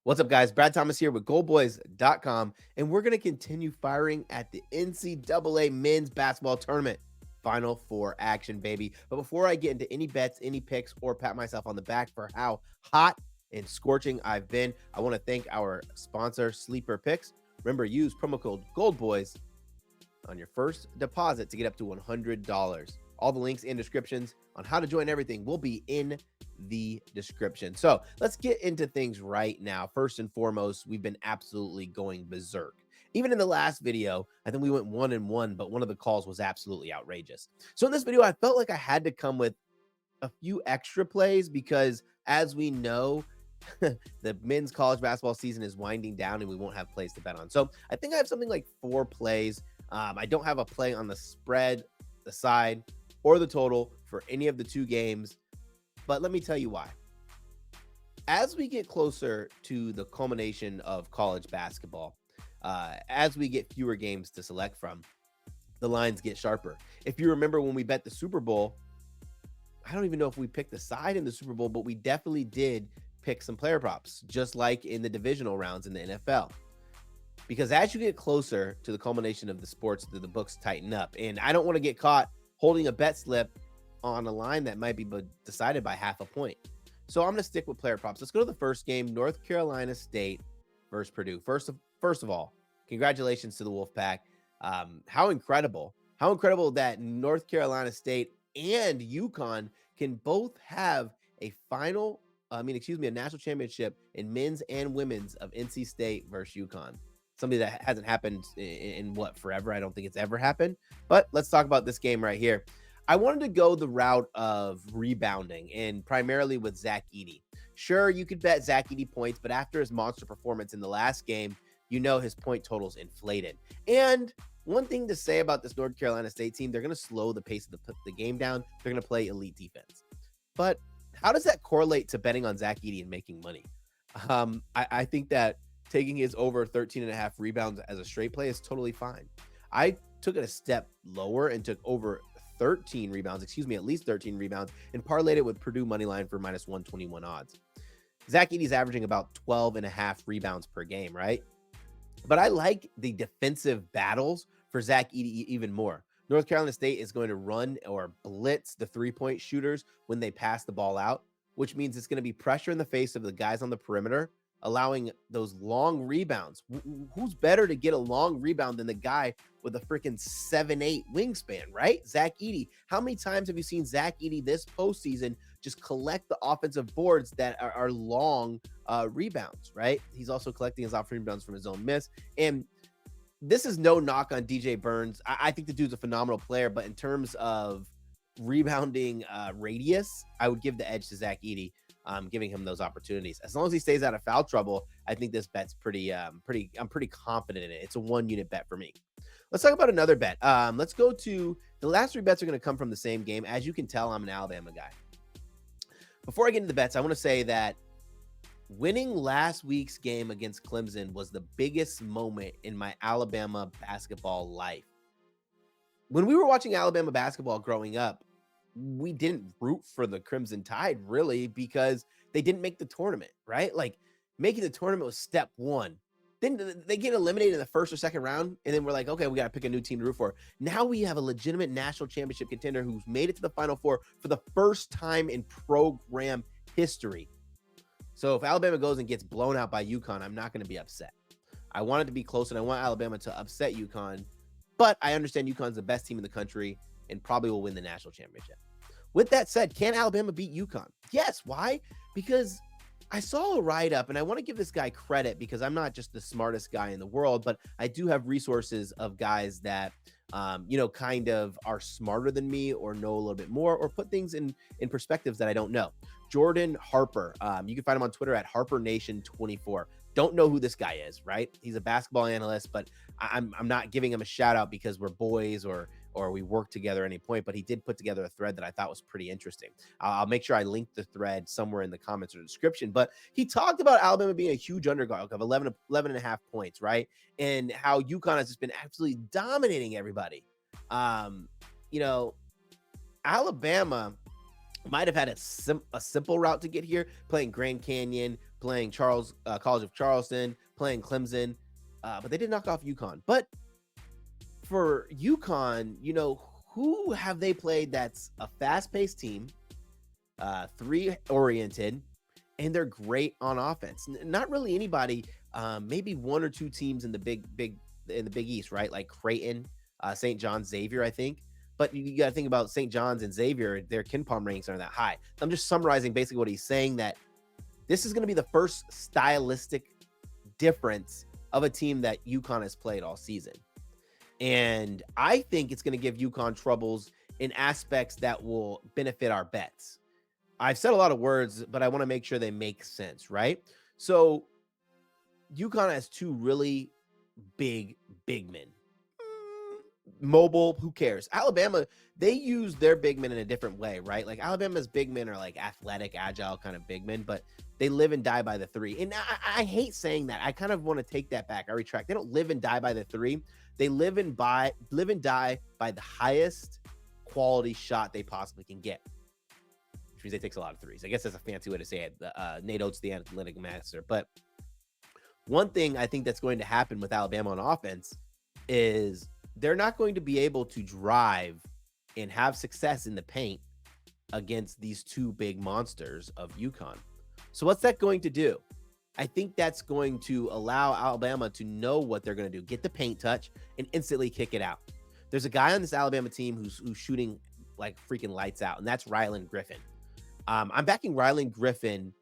What's up, guys? Brad Thomas here with goldboys.com, and we're going to continue firing at the NCAA men's basketball tournament. Final four action, baby. But before I get into any bets, any picks, or pat myself on the back for how hot and scorching I've been, I want to thank our sponsor, Sleeper Picks. Remember, use promo code GOLDBOYS on your first deposit to get up to $100. All the links and descriptions on how to join everything will be in the description. So let's get into things right now. First and foremost, we've been absolutely going berserk. Even in the last video, I think we went 1-1, but one of the calls was absolutely outrageous. So in this video, I felt like I had to come with a few extra plays because, as we know, the men's college basketball season is winding down and we won't have plays to bet on. So I think I have something like 4 plays. I don't have a play on the spread, the side, or the total for any of the 2 games. But let me tell you why. As we get closer to the culmination of college basketball, as we get fewer games to select from, the lines get sharper. If you remember when we bet the Super Bowl, I don't even know if we picked the side in the Super Bowl, but we definitely did pick some player props, just like in the divisional rounds in the NFL. Because as you get closer to the culmination of the sports, the books tighten up. And I don't want to get caught holding a bet slip on a line that might be decided by half a point. So I'm going to stick with player props. Let's go to the first game, North Carolina State versus Purdue. First of all, congratulations to the Wolfpack. How incredible that North Carolina State and UConn can both have a a national championship in men's and women's of NC State versus UConn. Something that hasn't happened in what, forever? I don't think it's ever happened. But let's talk about this game right here. I wanted to go the route of rebounding and primarily with Zach Edey. Sure, you could bet Zach Edey points, but after his monster performance in the last game, you know his point totals inflated. And one thing to say about this North Carolina State team, they're going to slow the pace of the game down. They're going to play elite defense. But how does that correlate to betting on Zach Edey and making money? I think that taking his over 13.5 rebounds as a straight play is totally fine. I took it a step lower and took over 13 rebounds, at least 13 rebounds, and parlayed it with Purdue money line for minus 121 odds. Zach Edey's averaging about 12.5 rebounds per game, right? But I like the defensive battles for Zach Edey even more. North Carolina State is going to run or blitz the three-point shooters when they pass the ball out, which means it's going to be pressure in the face of the guys on the perimeter, allowing those long rebounds. Who's better to get a long rebound than the guy with a freaking 7'8" wingspan, right? Zach Edey. How many times have you seen Zach Edey this postseason just collect the offensive boards that are long rebounds, right? He's also collecting his offensive rebounds from his own miss. And this is no knock on DJ Burns. I think the dude's a phenomenal player, but in terms of rebounding radius, I would give the edge to Zach Edey, giving him those opportunities. As long as he stays out of foul trouble, I think this bet's I'm pretty confident in it. It's a 1-unit bet for me. Let's talk about another bet. Let's go to the last 3 bets are going to come from the same game. As you can tell, I'm an Alabama guy. Before I get into the bets, I want to say that winning last week's game against Clemson was the biggest moment in my Alabama basketball life. When we were watching Alabama basketball growing up, we didn't root for the Crimson Tide really because they didn't make the tournament, right? Like, making the tournament was step 1. Then they get eliminated in the first or second round, and then we're like, okay, we got to pick a new team to root for. Now we have a legitimate national championship contender who's made it to the Final Four for the first time in program history. So if Alabama goes and gets blown out by UConn, I'm not going to be upset. I want it to be close, and I want Alabama to upset UConn, but I understand UConn's the best team in the country and probably will win the national championship. With that said, can Alabama beat UConn? Yes. Why? Because I saw a write-up, and I want to give this guy credit because I'm not just the smartest guy in the world, but I do have resources of guys that, kind of are smarter than me or know a little bit more or put things in perspectives that I don't know. Jordan Harper. You can find him on Twitter at HarperNation24. Don't know who this guy is, right? He's a basketball analyst, but I'm not giving him a shout out because we're boys or we work together at any point, but he did put together a thread that I thought was pretty interesting. I'll make sure I link the thread somewhere in the comments or description, but he talked about Alabama being a huge underdog of 11.5 points, right? And how UConn has just been absolutely dominating everybody. Alabama might have had a simple route to get here, playing Grand Canyon, playing College of Charleston, playing Clemson, but they did knock off UConn. But for UConn, who have they played that's a fast-paced team, three-oriented, and they're great on offense? Not really anybody. Maybe one or two teams in the Big East, right? Like Creighton, St. John's, Xavier, I think. But you got to think about St. John's and Xavier. Their KenPom rankings aren't that high. I'm just summarizing basically what he's saying, that this is going to be the first stylistic difference of a team that UConn has played all season. And I think it's going to give UConn troubles in aspects that will benefit our bets. I've said a lot of words, but I want to make sure they make sense, right? So UConn has two really big men. Mobile, who cares? Alabama, they use their big men in a different way, right? Like Alabama's big men are like athletic, agile kind of big men, but they live and die by the three. And I hate saying that. I kind of want to take that back. I retract. They don't live and die by the three. They live and die by the highest quality shot they possibly can get, which means they takes a lot of threes. I guess that's a fancy way to say it. Nate Oates, the analytic master. But one thing I think that's going to happen with Alabama on offense is they're not going to be able to drive and have success in the paint against these two big monsters of UConn. So what's that going to do? I think that's going to allow Alabama to know what they're going to do, get the paint touch, and instantly kick it out. There's a guy on this Alabama team who's shooting like freaking lights out, and that's Rylan Griffin. I'm backing Rylan Griffin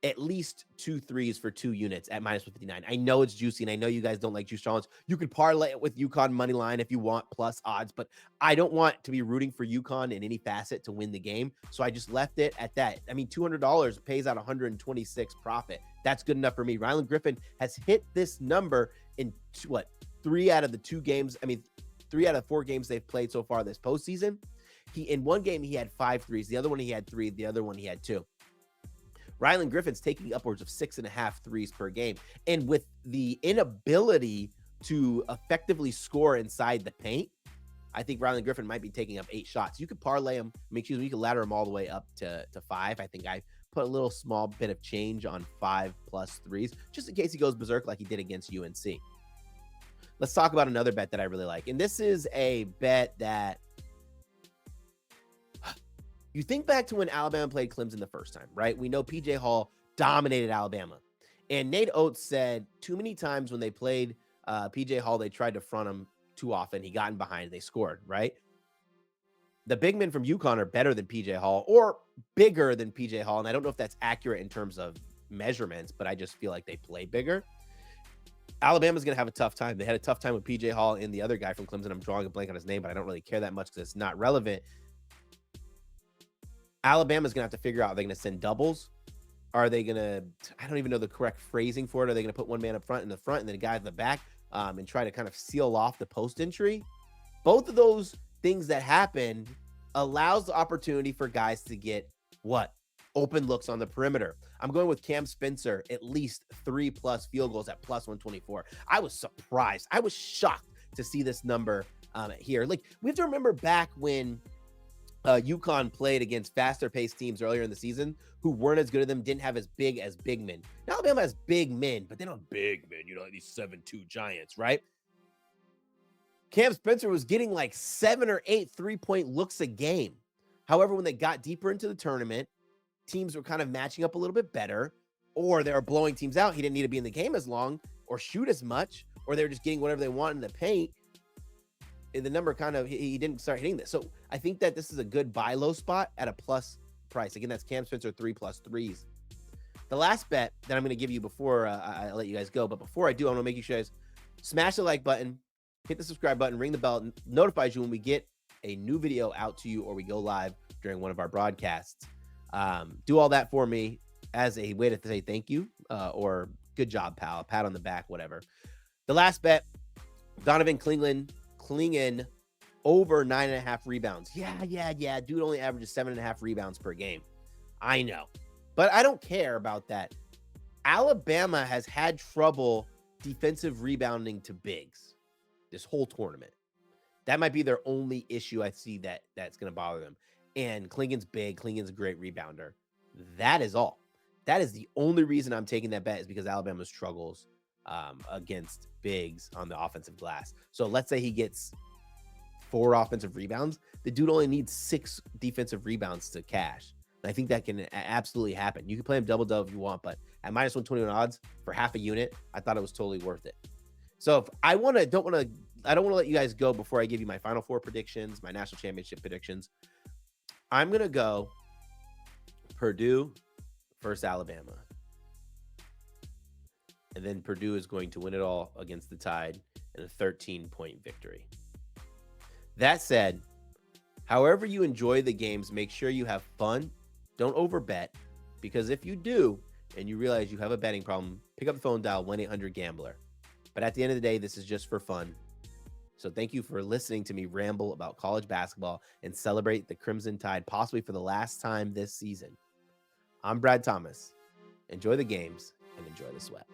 at least 2 threes for 2 units at minus 159. I know it's juicy, and I know you guys don't like juice challenge. You could parlay it with UConn money line if you want plus odds, but I don't want to be rooting for UConn in any facet to win the game, so I just left it at that. I mean, $200 pays out 126 profit. That's good enough for me. Rylan Griffin has hit this number in 3 out of the 2 games. I mean, 3 out of 4 games they've played so far this postseason. In one game he had 5 threes. The other one he had 3. The other one he had 2. Rylan Griffin's taking upwards of 6.5 threes per game. And with the inability to effectively score inside the paint, I think Rylan Griffin might be taking up 8 shots. You could parlay him. You could ladder him all the way up to 5. I think I put a little small bit of change on 5 plus threes, just in case he goes berserk like he did against UNC. Let's talk about another bet that I really like. And this is a bet that you think back to when Alabama played Clemson the first time, right? We know PJ Hall dominated Alabama. And Nate Oates said too many times when they played PJ Hall, they tried to front him too often. He got in behind, they scored, right? The big men from UConn are better than PJ Hall or bigger than PJ Hall. And I don't know if that's accurate in terms of measurements, but I just feel like they play bigger. Alabama's going to have a tough time. They had a tough time with PJ Hall and the other guy from Clemson. I'm drawing a blank on his name, but I don't really care that much because it's not relevant. Alabama's going to have to figure out, are they going to send doubles? Are they going to, I don't even know the correct phrasing for it. Are they going to put one man up front in the front and then a guy in the back and try to kind of seal off the post entry? Both of those things that happened allows the opportunity for guys to get open looks on the perimeter. I'm going with Cam Spencer, at least 3+ field goals at plus 124. I was surprised. I was shocked to see this number here. Like, we have to remember back when UConn played against faster-paced teams earlier in the season who weren't as good as them, didn't have as big men. Now, Alabama has big men, but they don't have big men, like these 7'2" giants, right? Cam Spencer was getting like 7 or 8 3-point looks a game. However, when they got deeper into the tournament, teams were kind of matching up a little bit better, or they were blowing teams out. He didn't need to be in the game as long or shoot as much, or they were just getting whatever they want in the paint. And the number he didn't start hitting this. So I think that this is a good buy low spot at a plus price. Again, that's Cam Spencer 3+ threes. The last bet that I'm going to give you before I let you guys go, but before I do, I want to make you guys smash the like button, hit the subscribe button, ring the bell. It notifies you when we get a new video out to you or we go live during one of our broadcasts. Do all that for me as a way to say thank you or good job, pal, pat on the back, whatever. The last bet, Donovan Clingan over 9.5 rebounds. Yeah. Dude only averages 7.5 rebounds per game. I know, but I don't care about that. Alabama has had trouble defensive rebounding to bigs this whole tournament. That might be their only issue I see that's going to bother them. And Clingan's big. Clingan's a great rebounder. That is all. That is the only reason I'm taking that bet, is because Alabama struggles against bigs on the offensive glass. So let's say he gets 4 offensive rebounds. The dude only needs 6 defensive rebounds to cash. And I think that can absolutely happen. You can play him double if you want, but at minus 121 odds for half a unit, I thought it was totally worth it. So if I don't want to let you guys go before I give you my Final Four predictions, my national championship predictions. I'm gonna go Purdue versus Alabama, and then Purdue is going to win it all against the Tide in a 13-point victory. That said, however you enjoy the games, make sure you have fun. Don't overbet, because if you do and you realize you have a betting problem, pick up the phone, dial 1-800-GAMBLER. But at the end of the day, this is just for fun. So thank you for listening to me ramble about college basketball and celebrate the Crimson Tide, possibly for the last time this season. I'm Brad Thomas. Enjoy the games and enjoy the sweat.